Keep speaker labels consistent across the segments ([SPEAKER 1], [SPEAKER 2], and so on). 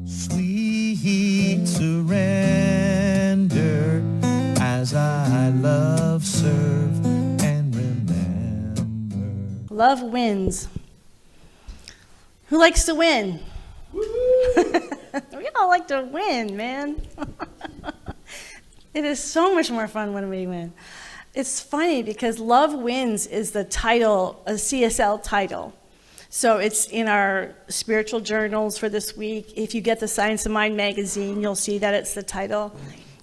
[SPEAKER 1] Sweet surrender as I love, serve, and remember.
[SPEAKER 2] Love wins. Who likes to win? We all like to win, man. It is so much more fun when we win. It's funny because Love Wins is the title, a CSL title. So it's in our spiritual journals for this week. If you get the Science of Mind magazine, you'll see that it's the title.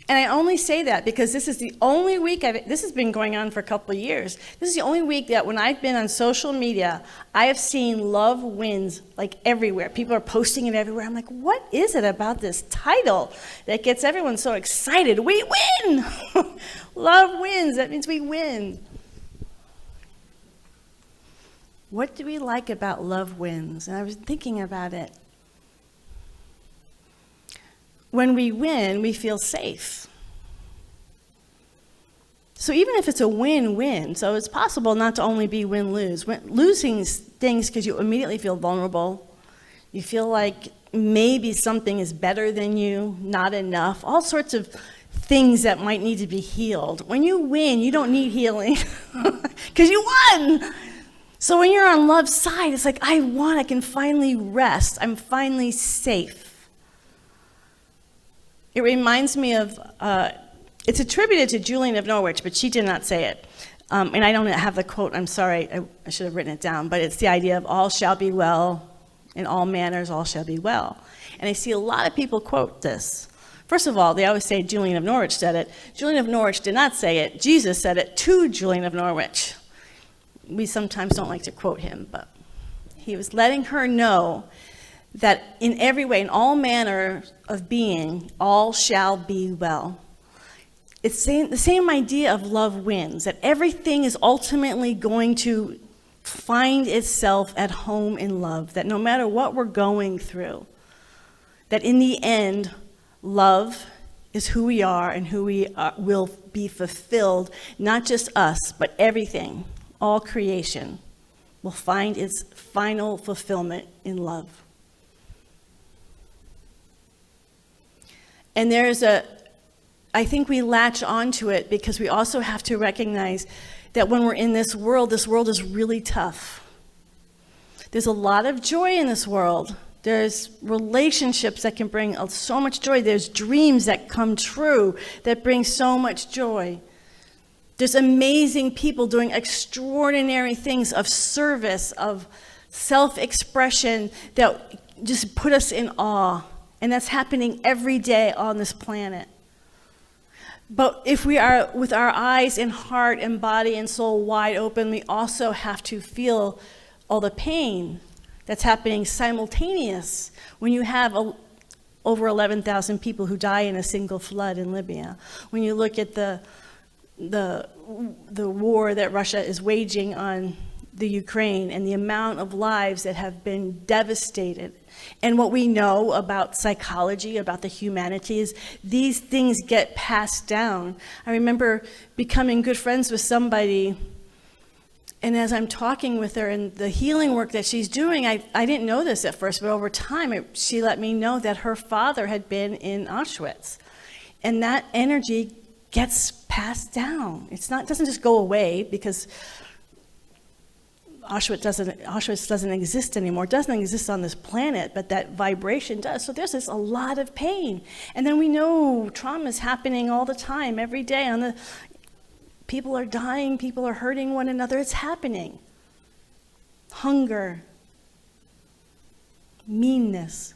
[SPEAKER 2] And I only say that because this is the only week, this has been going on for a couple of years. This is the only week that when I've been on social media, I have seen Love Wins like everywhere. People are posting it everywhere. I'm like, what is it about this title that gets everyone so excited? We win! Love wins, that means we win. What do we like about Love Wins? And I was thinking about it. When we win, we feel safe. So even if it's a win-win, so it's possible not to only be win-lose. Losing things because you immediately feel vulnerable. You feel like maybe something is better than you, not enough, all sorts of things that might need to be healed. When you win, you don't need healing because you won. So when you're on love's side, it's like, I won, I can finally rest. I'm finally safe. It reminds me of, it's attributed to Julian of Norwich, but she did not say it. And I don't have the quote, I'm sorry, I should have written it down, but it's the idea of all shall be well, in all manners all shall be well. And I see a lot of people quote this. First of all, they always say Julian of Norwich said it. Julian of Norwich did not say it. Jesus said it to Julian of Norwich. We sometimes don't like to quote him, but he was letting her know that in every way, in all manner of being, all shall be well. It's the same idea of love wins, that everything is ultimately going to find itself at home in love, that no matter what we're going through, that in the end, love is who we are and who we will be fulfilled, not just us, but everything, all creation, will find its final fulfillment in love. And I think we latch onto it because we also have to recognize that when we're in this world is really tough. There's a lot of joy in this world. There's relationships that can bring so much joy. There's dreams that come true that bring so much joy. There's amazing people doing extraordinary things of service, of self-expression that just put us in awe. And that's happening every day on this planet. But if we are with our eyes and heart and body and soul wide open, we also have to feel all the pain that's happening simultaneous when you have over 11,000 people who die in a single flood in Libya. When you look at the war that Russia is waging on the Ukraine and the amount of lives that have been devastated. And what we know about psychology, about the humanities, these things get passed down. I remember becoming good friends with somebody, and as I'm talking with her and the healing work that she's doing, I didn't know this at first, but over time she let me know that her father had been in Auschwitz. And that energy gets passed down. It doesn't just go away because Auschwitz doesn't exist anymore. It doesn't exist on this planet, but that vibration does. So there's a lot of pain. And then we know trauma is happening all the time, every day. People are dying, people are hurting one another. It's happening. Hunger, meanness.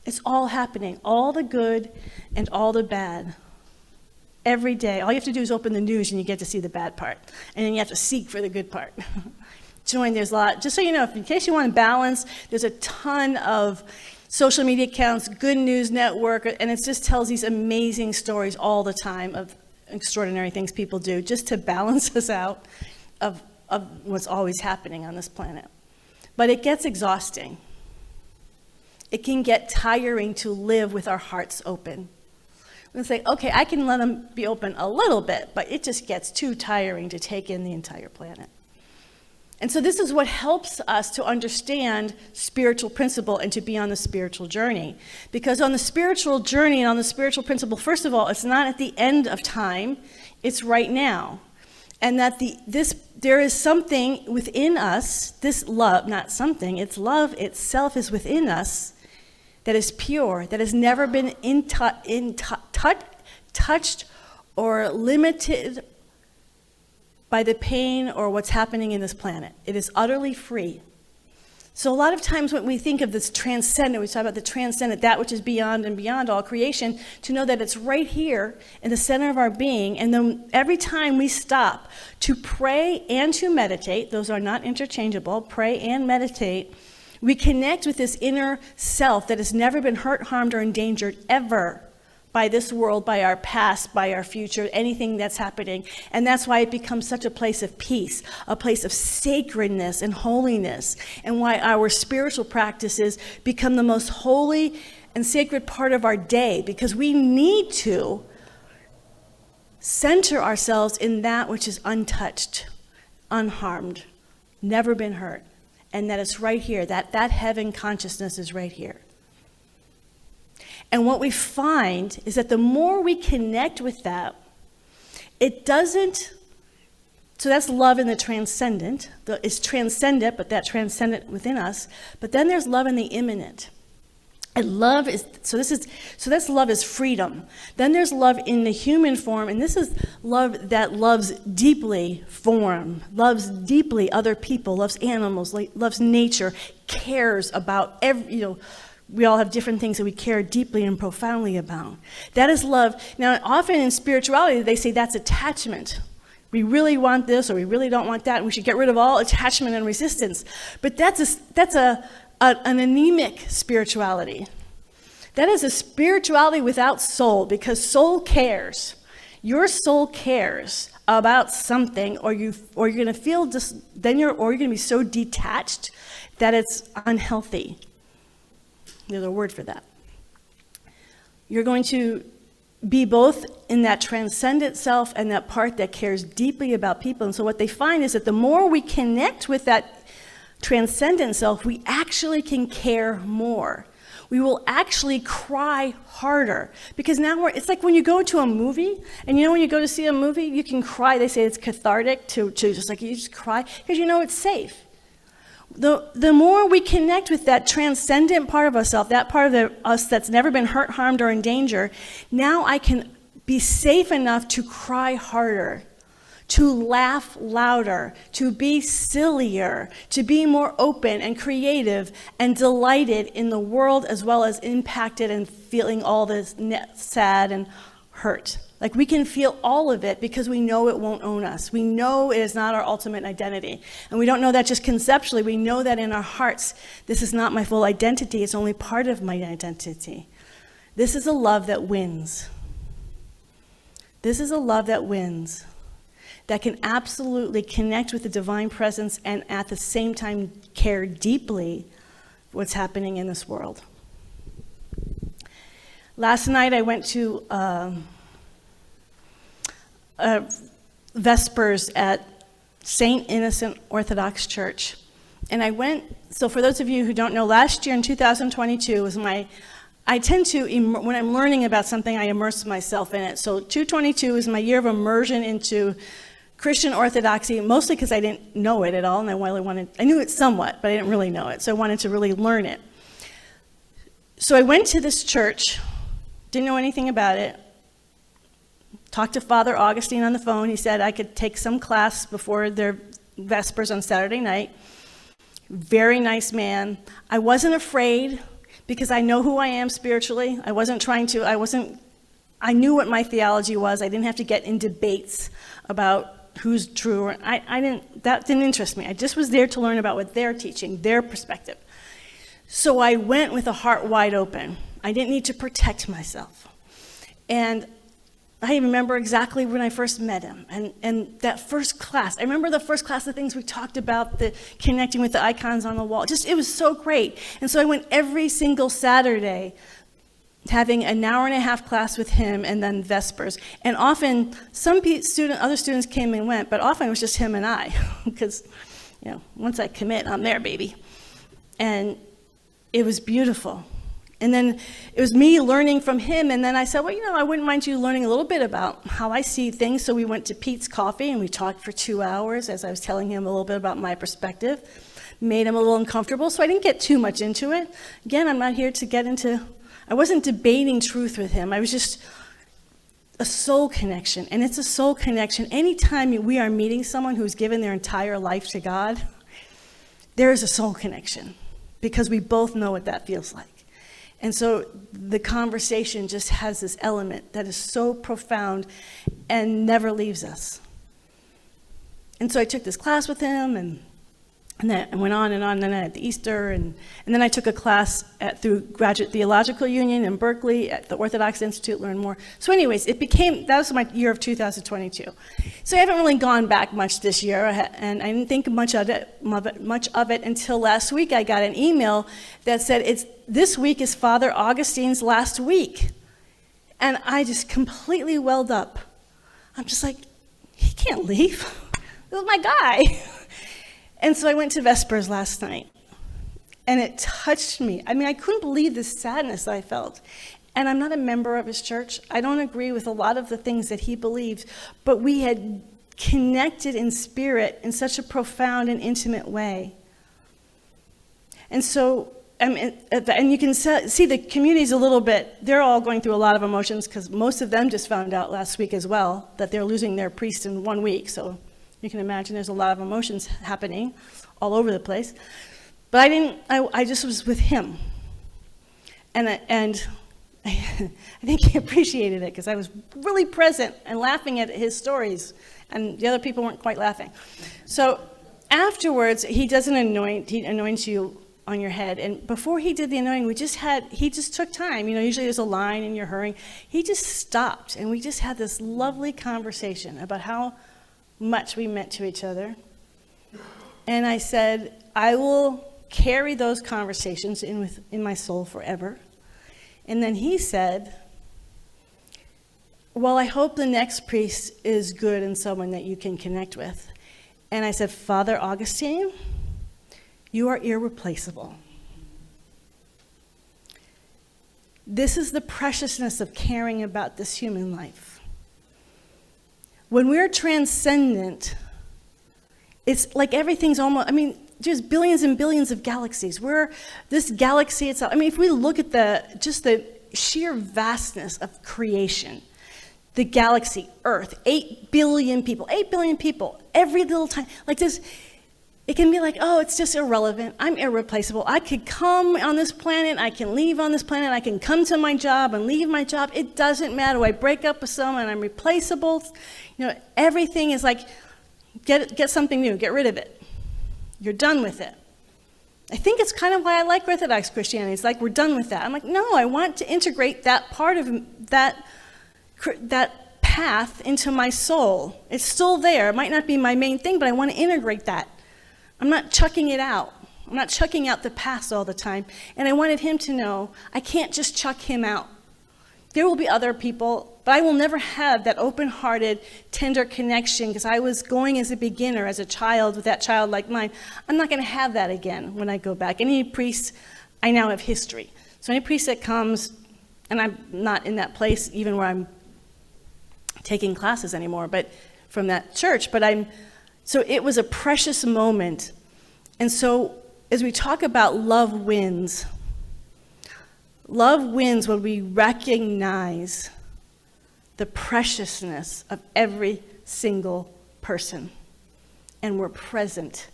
[SPEAKER 2] It's all happening. All the good and all the bad. Every day. All you have to do is open the news and you get to see the bad part. And then you have to seek for the good part. There's a lot, just so you know, in case you want to balance, there's a ton of social media accounts, Good News Network, and it just tells these amazing stories all the time of extraordinary things people do just to balance us out of what's always happening on this planet. But it gets exhausting. It can get tiring to live with our hearts open. We say, okay, I can let them be open a little bit, but it just gets too tiring to take in the entire planet. And so this is what helps us to understand spiritual principle and to be on the spiritual journey. Because on the spiritual journey and on the spiritual principle, first of all, it's not at the end of time, it's right now. And that there is something within us, this love, not something, it's love itself is within us that is pure, that has never been touched or limited by the pain or what's happening in this planet. It is utterly free. So a lot of times when we think of this transcendent, we talk about the transcendent, that which is beyond and beyond all creation, to know that it's right here in the center of our being. And then every time we stop to pray and to meditate, those are not interchangeable, pray and meditate, we connect with this inner self that has never been hurt, harmed, or endangered ever by this world, by our past, by our future, anything that's happening. And that's why it becomes such a place of peace, a place of sacredness and holiness, and why our spiritual practices become the most holy and sacred part of our day, because we need to center ourselves in that which is untouched, unharmed, never been hurt, and that it's right here, that heaven consciousness is right here. And what we find is that the more we connect with that, it doesn't, so that's love in the transcendent. It's transcendent, but that transcendent within us. But then there's love in the immanent. And love is, that's love is freedom. Then there's love in the human form, and this is love that loves deeply form, loves deeply other people, loves animals, loves nature, cares about we all have different things that we care deeply and profoundly about. That is love. Now, often in spirituality, they say that's attachment. We really want this, or we really don't want that, and we should get rid of all attachment and resistance. But that's an anemic spirituality. That is a spirituality without soul, because soul cares. Your soul cares about something, or you're going to feel you're going to be so detached that it's unhealthy. There's a word for that. You're going to be both in that transcendent self and that part that cares deeply about people. And so what they find is that the more we connect with that transcendent self, we actually can care more. We will actually cry harder. Because now it's like when you go to a movie, and when you go to see a movie, you can cry. They say it's cathartic to just like you just cry, because it's safe. The more we connect with that transcendent part of ourselves, that part of us that's never been hurt, harmed, or in danger, now I can be safe enough to cry harder, to laugh louder, to be sillier, to be more open and creative and delighted in the world, as well as impacted and feeling all this sad and hurt. Like, we can feel all of it because we know it won't own us. We know it is not our ultimate identity. And we don't know that just conceptually. We know that in our hearts, this is not my full identity. It's only part of my identity. This is a love that wins. This is a love that wins, that can absolutely connect with the divine presence and at the same time care deeply what's happening in this world. Last night I went to Vespers at St. Innocent Orthodox Church. And I went, so for those of you who don't know, last year in 2022 was I tend to, when I'm learning about something, I immerse myself in it. So 2022 is my year of immersion into Christian Orthodoxy, mostly because I didn't know it at all, and I knew it somewhat, but I didn't really know it, so I wanted to really learn it. So I went to this church, didn't know anything about it, talked to Father Augustine on the phone. He said I could take some class before their Vespers on Saturday night. Very nice man. I wasn't afraid because I know who I am spiritually. I knew what my theology was. I didn't have to get in debates about who's true. That didn't interest me. I just was there to learn about what they're teaching, their perspective. So I went with a heart wide open. I didn't need to protect myself. And I remember exactly when I first met him, and that first class. I remember the first class, the things we talked about, the connecting with the icons on the wall. It was so great. And so I went every single Saturday, having an hour and a half class with him, and then Vespers. And often, other students came and went, but often it was just him and I, because once I commit, I'm there, baby. And it was beautiful. And then it was me learning from him, and then I said, well, I wouldn't mind you learning a little bit about how I see things. So we went to Pete's Coffee, and we talked for 2 hours as I was telling him a little bit about my perspective. Made him a little uncomfortable, so I didn't get too much into it. Again, I'm not here to get into, I wasn't debating truth with him. I was just a soul connection, and it's a soul connection. Anytime we are meeting someone who's given their entire life to God, there is a soul connection, because we both know what that feels like. And so the conversation just has this element that is so profound and never leaves us. And so I took this class with him, and then I went on, and then I had the Easter, and then I took a class through Graduate Theological Union in Berkeley at the Orthodox Institute, learn more. So anyways, that was my year of 2022. So I haven't really gone back much this year, and I didn't think much of it until last week. I got an email that said, this week is Father Augustine's last week. And I just completely welled up. I'm just like, he can't leave. This is my guy. And so I went to Vespers last night, and it touched me. I mean, I couldn't believe the sadness I felt. And I'm not a member of his church. I don't agree with a lot of the things that he believes, but we had connected in spirit in such a profound and intimate way. And so, and you can see the community's a little bit, they're all going through a lot of emotions, because most of them just found out last week as well that they're losing their priest in 1 week. So you can imagine there's a lot of emotions happening all over the place. But I just was with him. And I think he appreciated it, because I was really present and laughing at his stories, and the other people weren't quite laughing. So afterwards, he does he anoints you on your head. And before he did the anointing, he just took time. Usually there's a line and you're hurrying. He just stopped, and we just had this lovely conversation about how much we meant to each other. And I said, I will carry those conversations in my soul forever. And then he said, well, I hope the next priest is good and someone that you can connect with. And I said, Father Augustine, you are irreplaceable. This is the preciousness of caring about this human life. When we're transcendent, it's like everything's almost, there's billions and billions of galaxies. This galaxy itself, if we look at the sheer vastness of creation, the galaxy, Earth, 8 billion people, every little time, like this, it can be like, oh, it's just irrelevant. I'm irreplaceable. I could come on this planet, I can leave on this planet, I can come to my job and leave my job. It doesn't matter. I break up with someone, I'm replaceable. Everything is like, get something new, get rid of it. You're done with it. I think it's kind of why I like Orthodox Christianity. It's like, we're done with that. I'm like, no, I want to integrate that part of that path into my soul. It's still there. It might not be my main thing, but I want to integrate that. I'm not chucking it out. I'm not chucking out the past all the time. And I wanted him to know I can't just chuck him out. There will be other people, but I will never have that open-hearted, tender connection, because I was going as a beginner, as a child with that childlike mind. I'm not going to have that again when I go back. Any priest, I now have history. So any priest that comes, and I'm not in that place even where I'm taking classes anymore, but from that church, so it was a precious moment. And so as we talk about love wins when we recognize the preciousness of every single person, and we're present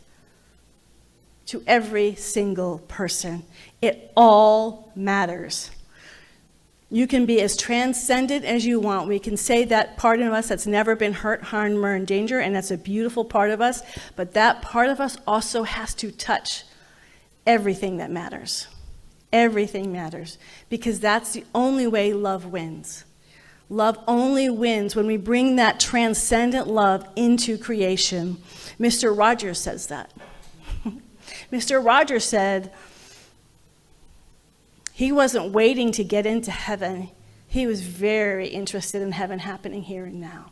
[SPEAKER 2] to every single person. It all matters. You can be as transcendent as you want. We can say that part of us that's never been hurt, harmed, or in danger, and that's a beautiful part of us, but that part of us also has to touch everything that matters. Everything matters, because that's the only way love wins. Love only wins when we bring that transcendent love into creation. Mr. Rogers says that. Mr. Rogers said he wasn't waiting to get into heaven. He was very interested in heaven happening here and now.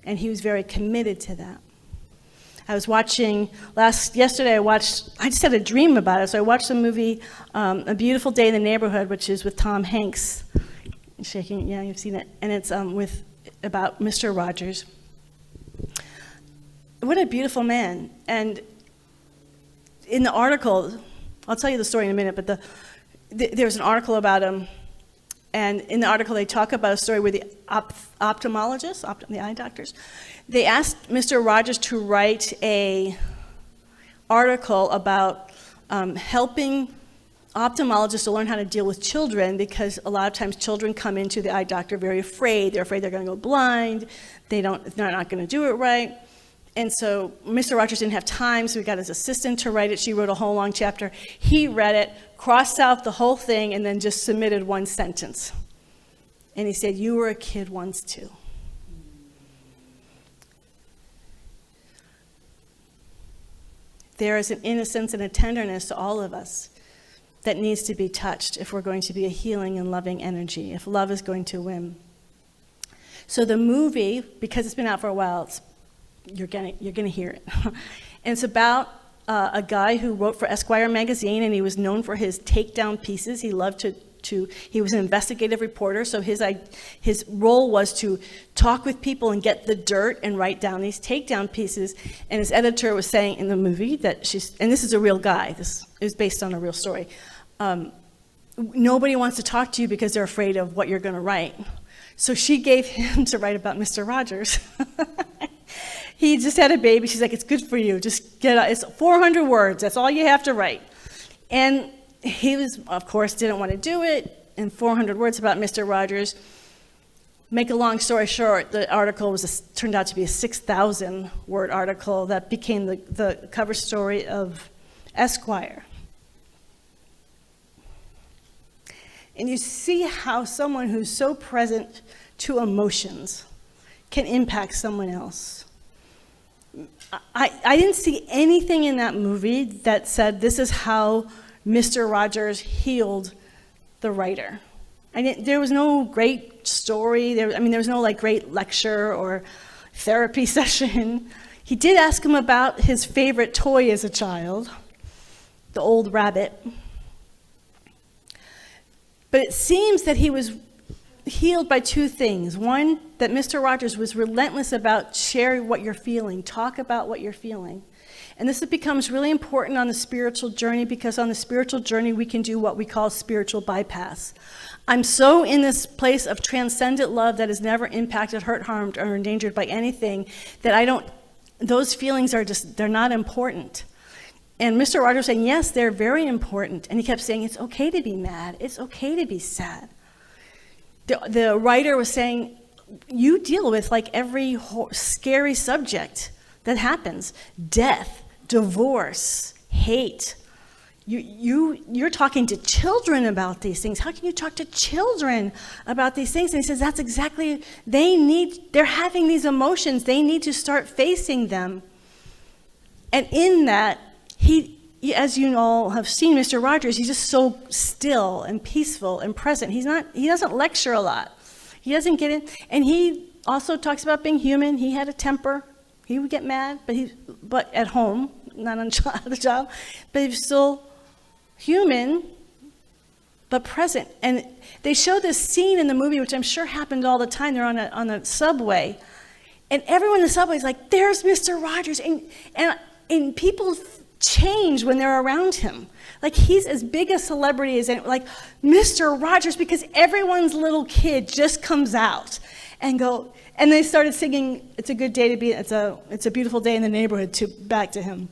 [SPEAKER 2] And he was very committed to that. I was watching, yesterday I just had a dream about it, so I watched the movie A Beautiful Day in the Neighborhood, which is with Tom Hanks. Shaking, yeah, you've seen it. And it's about Mr. Rogers. What a beautiful man. And in the article, I'll tell you the story in a minute, but there's an article about him, and in the article they talk about a story where the ophthalmologists, the eye doctors, they asked Mr. Rogers to write a article about helping ophthalmologists to learn how to deal with children, because a lot of times children come into the eye doctor very afraid. They're afraid they're going to go blind. They're not going to do it right. And so Mr. Rogers didn't have time, so we got his assistant to write it. She wrote a whole long chapter. He read it, crossed out the whole thing, and then just submitted one sentence. And he said, "You were a kid once too." There is an innocence and a tenderness to all of us that needs to be touched if we're going to be a healing and loving energy, if love is going to win. So the movie, because it's been out for a while, you're gonna hear it. And it's about a guy who wrote for Esquire magazine, and he was known for his takedown pieces. He loved he was an investigative reporter, so his role was to talk with people and get the dirt and write down these takedown pieces. And his editor was saying in the movie that and this is a real guy, this is based on a real story, nobody wants to talk to you because they're afraid of what you're going to write. So she gave him to write about Mr. Rogers. He just had a baby. She's like, "It's good for you. Just get out. It's 400 words. That's all you have to write." And he of course, didn't want to do it. And 400 words about Mr. Rogers. Make a long story short, the article turned out to be a 6,000-word article that became the cover story of Esquire. And you see how someone who's so present to emotions can impact someone else. I didn't see anything in that movie that said this is how Mr. Rogers healed the writer. There was no great story. There was no great lecture or therapy session. He did ask him about his favorite toy as a child, the old rabbit. But it seems that he was healed by two things. One, that Mr. Rogers was relentless about sharing what you're feeling, talk about what you're feeling. And this becomes really important on the spiritual journey, because on the spiritual journey we can do what we call spiritual bypass. I'm so in this place of transcendent love that is never impacted, hurt, harmed, or endangered by anything that those feelings they're not important. And Mr. Rogers saying, yes, they're very important. And he kept saying, it's okay to be mad. It's okay to be sad. The writer was saying, you deal with every scary subject that happens. Death, divorce, hate. You're talking to children about these things. How can you talk to children about these things? And he says, that's exactly, they're having these emotions. They need to start facing them. And in that, as you all have seen Mr. Rogers, he's just so still and peaceful and present. He doesn't lecture a lot. He doesn't get in, and he also talks about being human. He had a temper. He would get mad, but at home, not on the job, but he was still human, but present. And they show this scene in the movie, which I'm sure happened all the time. They're on a subway, and everyone in the subway is like, "There's Mr. Rogers," and people change when they're around him. He's as big a celebrity as Mr. Rogers, because everyone's little kid just comes out and they started singing "It's a good day to be, it's a beautiful day in the neighborhood" back to him.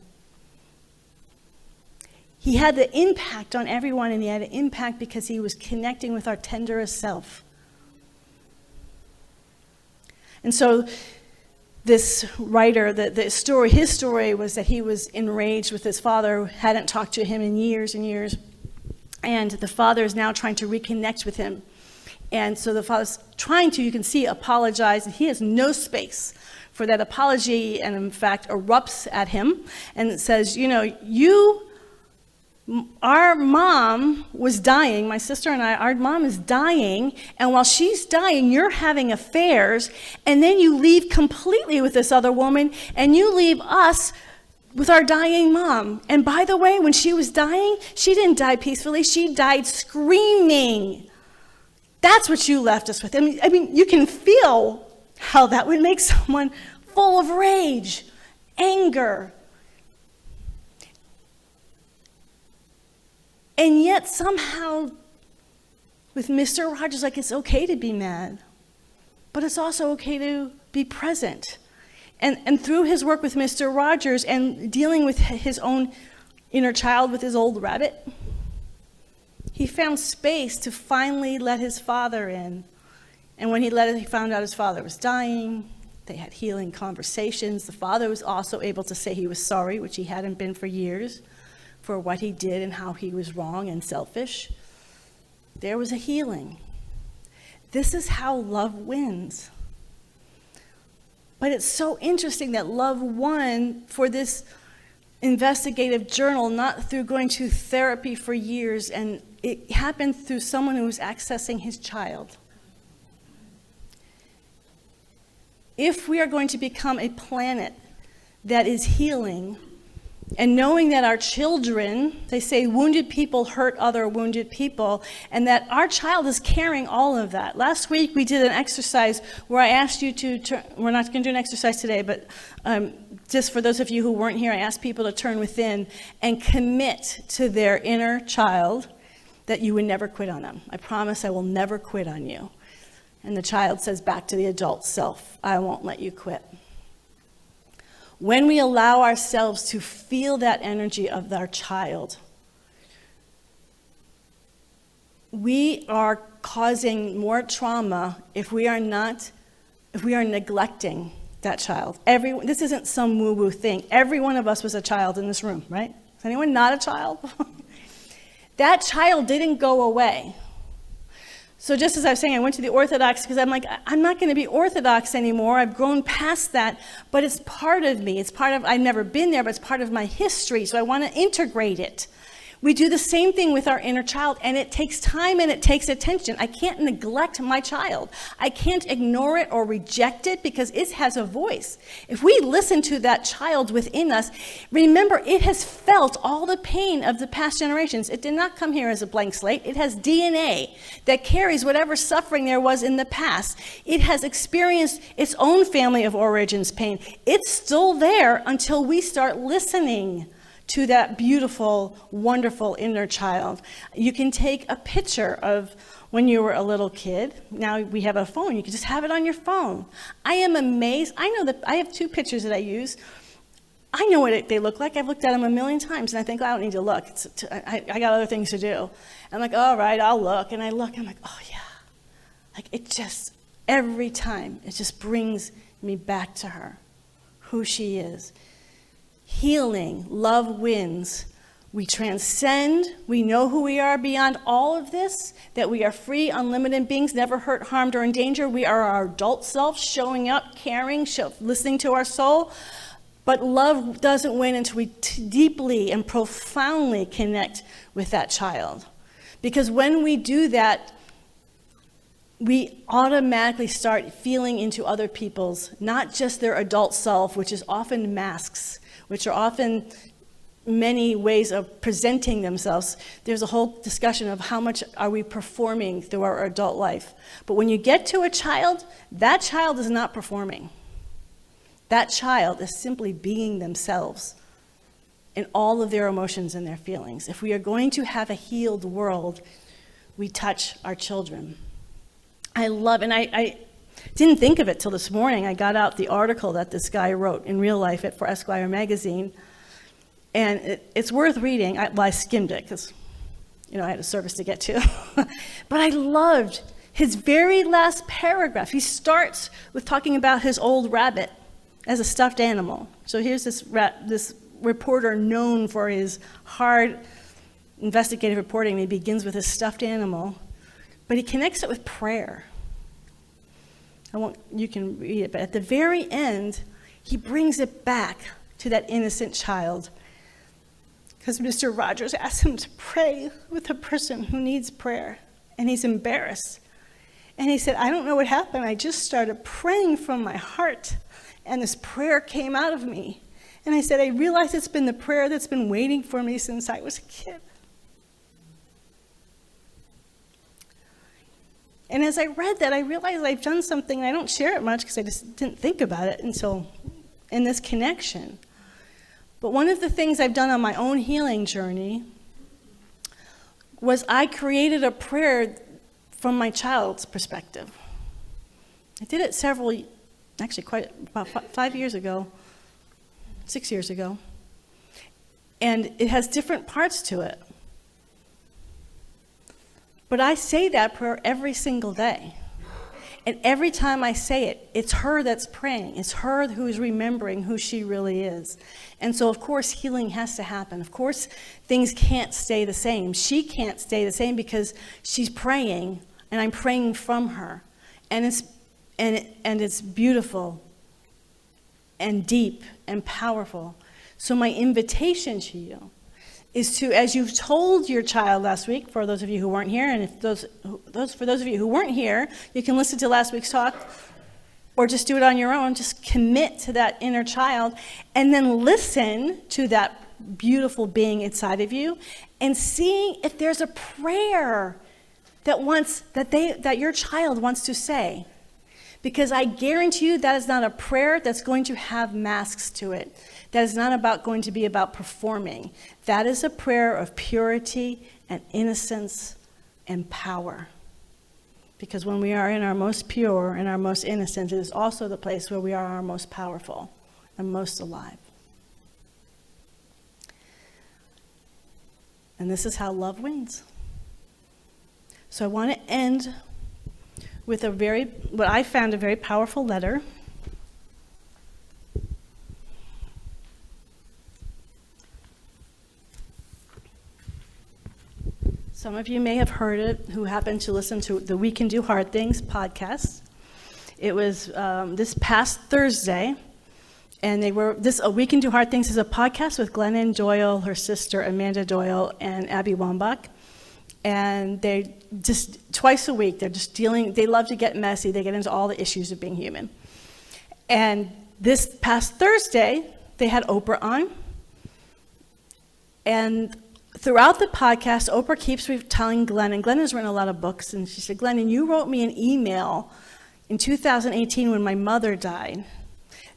[SPEAKER 2] He had the impact on everyone, and he had an impact because he was connecting with our tenderest self. And so this writer, his story was that he was enraged with his father, who hadn't talked to him in years and years. And the father is now trying to reconnect with him. And so the father's trying to, you can see, apologize. And he has no space for that apology, and in fact erupts at him and says, you Our mom was dying, my sister and I, our mom is dying, and while she's dying, you're having affairs, and then you leave completely with this other woman, and you leave us with our dying mom. And by the way, when she was dying, she didn't die peacefully, she died screaming. That's what you left us with. I mean, you can feel how that would make someone full of rage, anger. And yet somehow with Mr. Rogers, like, it's okay to be mad, but it's also okay to be present. And through his work with Mr. Rogers and dealing with his own inner child with his old rabbit, he found space to finally let his father in. And when he found out his father was dying, they had healing conversations. The father was also able to say he was sorry, which he hadn't been for years, for what he did and how he was wrong and selfish. There was a healing. This is how love wins. But it's so interesting that love won for this investigative journal, not through going to therapy for years, and it happened through someone who was accessing his child. If we are going to become a planet that is healing, and knowing that our children, they say wounded people hurt other wounded people, and that our child is carrying all of that. Last week we did an exercise where I asked you to we're not going to do an exercise today, but just for those of you who weren't here, I asked people to turn within and commit to their inner child that you would never quit on them. I promise I will never quit on you. And the child says back to the adult self, I won't let you quit. When we allow ourselves to feel that energy of our child, we are causing more trauma if we are neglecting that child. This isn't some woo-woo thing. Every one of us was a child in this room, right? Is anyone not a child? That child didn't go away. So just as I was saying, I went to the Orthodox because I'm like, I'm not going to be Orthodox anymore. I've grown past that, but it's part of me. I've never been there, but it's part of my history, so I want to integrate it. We do the same thing with our inner child, and it takes time and it takes attention. I can't neglect my child. I can't ignore it or reject it because it has a voice. If we listen to that child within us, remember, it has felt all the pain of the past generations. It did not come here as a blank slate. It has DNA that carries whatever suffering there was in the past. It has experienced its own family of origins pain. It's still there until we start listening to that beautiful, wonderful inner child. You can take a picture of when you were a little kid. Now we have a phone. You can just have it on your phone. I am amazed. I know that I have 2 pictures that I use. I know what they look like. I've looked at them a million times, and I think, I don't need to look. I got other things to do. I'm like, all right, I'll look. And I look, and I'm like, oh, yeah. Like, it just, every time, it just brings me back to her, who she is. Healing, love wins. We transcend, we know who we are beyond all of this, that we are free, unlimited beings, never hurt, harmed, or in danger. We are our adult self, showing up, caring, listening to our soul. But love doesn't win until we deeply and profoundly connect with that child. Because when we do that, we automatically start feeling into other people's, not just their adult self, which is often masks, which are often many ways of presenting themselves. There's a whole discussion of how much are we performing through our adult life. But when you get to a child, that child is not performing. That child is simply being themselves in all of their emotions and their feelings. If we are going to have a healed world, we touch our children. I love, and I didn't think of it till this morning. I got out the article that this guy wrote in real life for Esquire magazine, and it's worth reading. I skimmed it because, I had a service to get to. But I loved his very last paragraph. He starts with talking about his old rabbit as a stuffed animal. So here's this reporter known for his hard investigative reporting. He begins with his stuffed animal, but he connects it with prayer. You can read it, but at the very end, he brings it back to that innocent child. because Mr. Rogers asked him to pray with a person who needs prayer, and he's embarrassed. And he said, I don't know what happened. I just started praying from my heart, and this prayer came out of me. And I said, I realize it's been the prayer that's been waiting for me since I was a kid. And as I read that, I realized I've done something, and I don't share it much because I just didn't think about it until in this connection. But one of the things I've done on my own healing journey was I created a prayer from my child's perspective. I did it about 5 years ago, 6 years ago. And it has different parts to it. But I say that prayer every single day. And every time I say it, it's her that's praying. It's her who's remembering who she really is. And so, of course, healing has to happen. Of course, things can't stay the same. She can't stay the same because she's praying, and I'm praying from her. And it's beautiful and deep and powerful. So my invitation to you is to, as you've told your child last week, for those of you who weren't here, and if for those of you who weren't here, you can listen to last week's talk, or just do it on your own. Just commit to that inner child, and then listen to that beautiful being inside of you, and see if there's a prayer that your child wants to say. Because I guarantee you that is not a prayer that's going to have masks to it. That is not going to be about performing. That is a prayer of purity and innocence and power. Because when we are in our most pure and our most innocent, it is also the place where we are our most powerful and most alive. And this is how love wins. So I want to end with what I found a very powerful letter. Some of you may have heard it who happen to listen to the We Can Do Hard Things podcast. It was this past Thursday, and We Can Do Hard Things is a podcast with Glennon Doyle, her sister Amanda Doyle, and Abby Wambach. And they just, twice a week, they love to get messy. They get into all the issues of being human. And this past Thursday, they had Oprah on. And throughout the podcast, Oprah keeps telling Glennon, Glennon's written a lot of books, and she said, Glennon, you wrote me an email in 2018 when my mother died.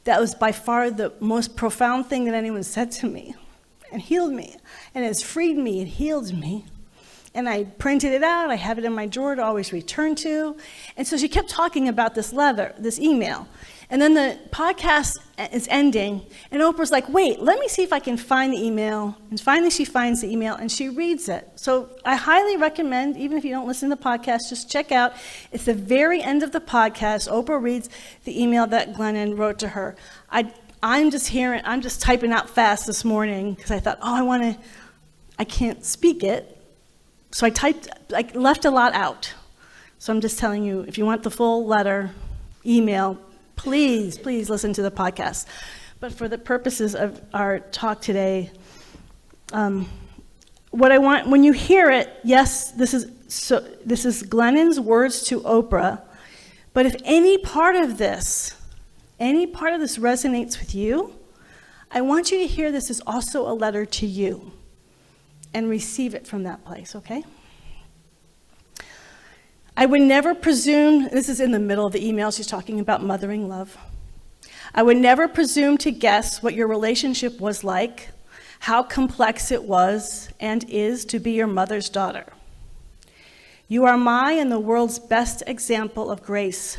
[SPEAKER 2] That was by far the most profound thing that anyone said to me, and healed me, and has freed me and healed me. And I printed it out, I have it in my drawer to always return to. And so she kept talking about this email. And then the podcast is ending, and Oprah's like, wait, let me see if I can find the email. And finally she finds the email, and she reads it. So I highly recommend, even if you don't listen to the podcast, just check out. It's the very end of the podcast. Oprah reads the email that Glennon wrote to her. I'm just typing out fast this morning, because I thought, I can't speak it. So I left a lot out. So I'm just telling you, if you want the full letter, email, please listen to the podcast. But for the purposes of our talk today, what I want, when you hear it, yes, this is Glennon's words to Oprah, but if any part of this resonates with you, I want you to hear this is also a letter to you. And receive it from that place, okay? I would never presume, this is in the middle of the email, she's talking about mothering love. I would never presume to guess what your relationship was like, how complex it was and is to be your mother's daughter. You are my and the world's best example of grace,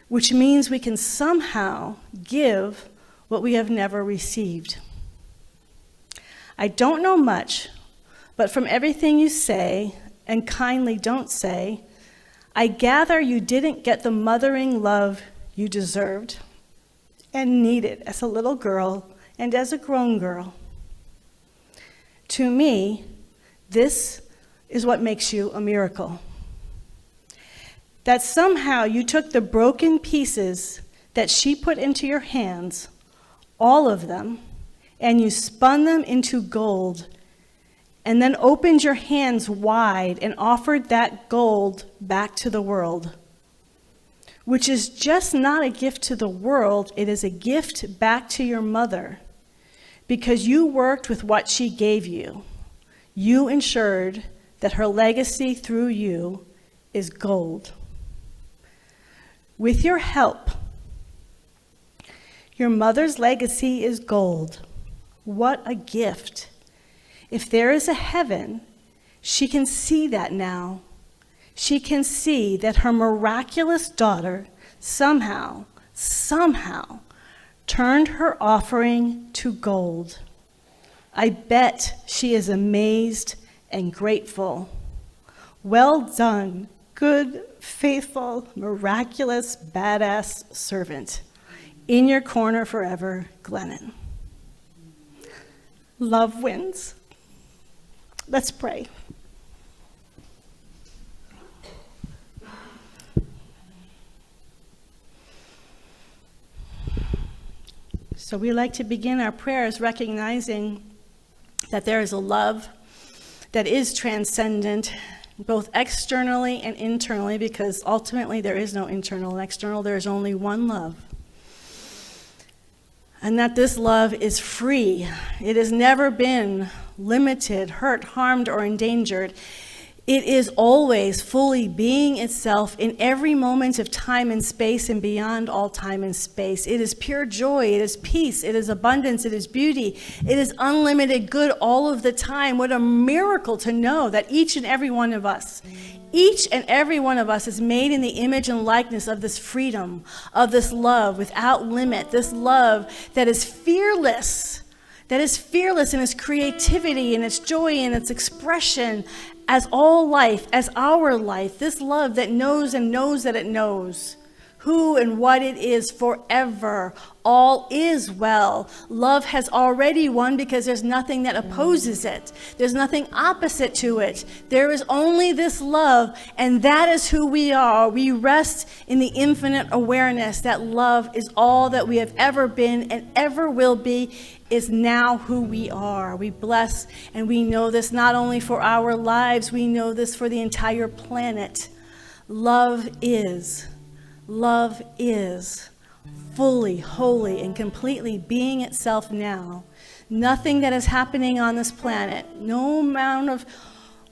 [SPEAKER 2] which means we can somehow give what we have never received. I don't know much, but from everything you say, and kindly don't say, I gather you didn't get the mothering love you deserved and needed as a little girl and as a grown girl. To me, this is what makes you a miracle. That somehow you took the broken pieces that she put into your hands, all of them, and you spun them into gold, and then opened your hands wide and offered that gold back to the world, which is just not a gift to the world, it is a gift back to your mother, because you worked with what she gave you. You ensured that her legacy through you is gold. With your help, your mother's legacy is gold. What a gift. If there is a heaven, she can see that now. She can see that her miraculous daughter somehow turned her offering to gold. I bet she is amazed and grateful. Well done, good, faithful, miraculous, badass servant. In your corner forever, Glennon. Love wins. Let's pray. So we like to begin our prayers recognizing that there is a love that is transcendent, both externally and internally, because ultimately there is no internal and external, there is only one love. And that this love is free. It has never been limited, hurt, harmed, or endangered. It is always fully being itself in every moment of time and space and beyond all time and space. It is pure joy, it is peace, it is abundance, it is beauty, it is unlimited good all of the time. What a miracle to know that each and every one of us is made in the image and likeness of this freedom, of this love without limit, this love that is fearless in its creativity and its joy and its expression as all life, as our life, this love that knows and knows that it knows who and what it is forever. All is well. Love has already won because there's nothing that opposes it. There's nothing opposite to it. There is only this love, and that is who we are. We rest in the infinite awareness that love is all that we have ever been and ever will be, is now who we are. We bless, and we know this not only for our lives, we know this for the entire planet. Love is fully, wholly, and completely being itself now. Nothing that is happening on this planet, no amount of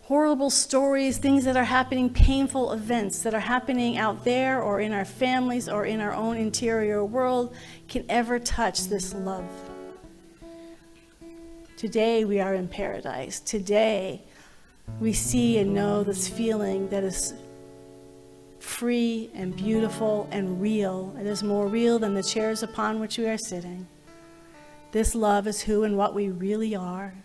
[SPEAKER 2] horrible stories, things that are happening, painful events that are happening out there or in our families or in our own interior world can ever touch this love. Today we are in paradise. Today we see and know this feeling that is free and beautiful and real. It is more real than the chairs upon which we are sitting. This love is who and what we really are.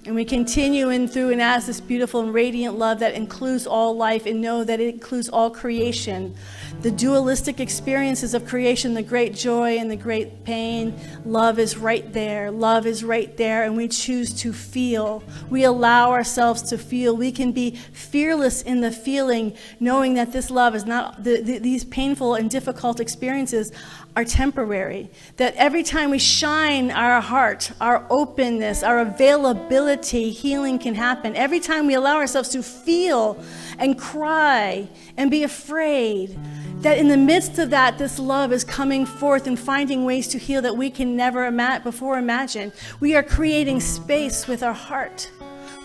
[SPEAKER 2] And we continue in through and as this beautiful and radiant love that includes all life, and know that it includes all creation. The dualistic experiences of creation, the great joy and the great pain, love is right there. Love is right there, and we choose to feel. We allow ourselves to feel. We can be fearless in the feeling, knowing that this love is not, these painful and difficult experiences are temporary. That every time we shine our heart, our openness, our availability, healing can happen. Every time we allow ourselves to feel and cry and be afraid, that in the midst of that, this love is coming forth and finding ways to heal that we can never before imagine. We are creating space with our heart.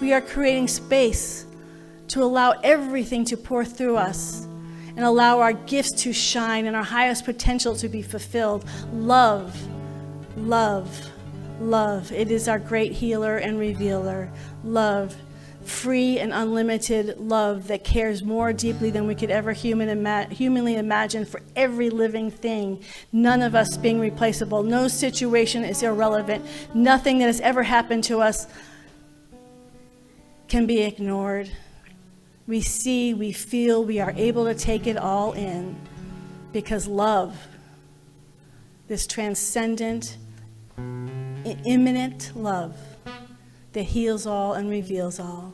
[SPEAKER 2] We are creating space to allow everything to pour through us and allow our gifts to shine and our highest potential to be fulfilled. Love, love, love. It is our great healer and revealer. Love, free and unlimited love that cares more deeply than we could ever humanly imagine for every living thing. None of us being replaceable. No situation is irrelevant. Nothing that has ever happened to us can be ignored. We see, we feel, we are able to take it all in because love, this transcendent, immanent love that heals all and reveals all.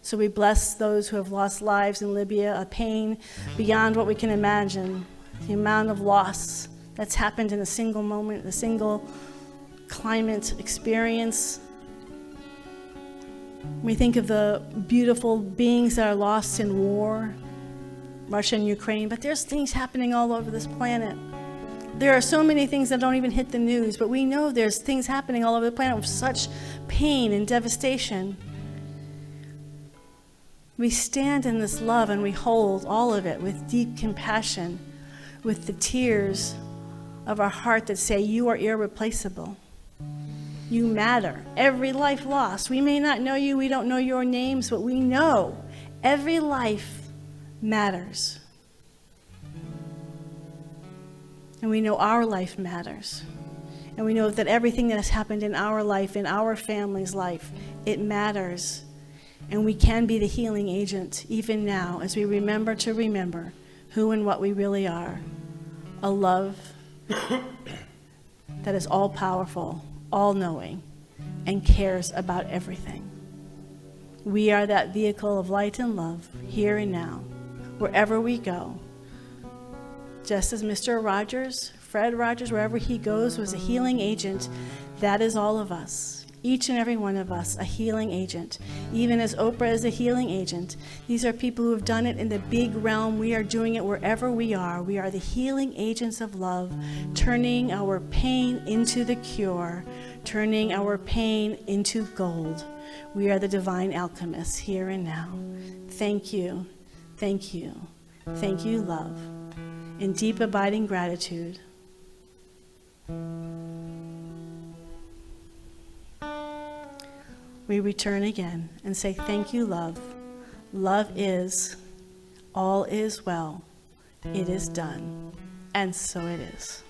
[SPEAKER 2] So we bless those who have lost lives in Libya, a pain beyond what we can imagine, the amount of loss that's happened in a single moment, a single climate experience. We think of the beautiful beings that are lost in war, Russia and Ukraine, but there's things happening all over this planet. There are so many things that don't even hit the news, but we know there's things happening all over the planet with such pain and devastation. We stand in this love and we hold all of it with deep compassion, with the tears of our heart that say, you are irreplaceable. You matter. Every life lost. We may not know you, we don't know your names, but we know every life matters. And we know our life matters. And we know that everything that has happened in our life, in our family's life, it matters. And we can be the healing agent even now as we remember to remember who and what we really are. A love that is all-powerful, all-knowing, and cares about everything. We are that vehicle of light and love here and now, wherever we go. Just as Mr. Rogers, Fred Rogers, wherever he goes, was a healing agent, that is all of us. Each and every one of us, a healing agent. Even as Oprah is a healing agent. These are people who have done it in the big realm. We are doing it wherever we are. We are the healing agents of love, turning our pain into the cure, turning our pain into gold. We are the divine alchemists here and now. Thank you, thank you, thank you, love. In deep abiding gratitude, we return again and say, thank you, love. Love is, all is well. It is done. And so it is.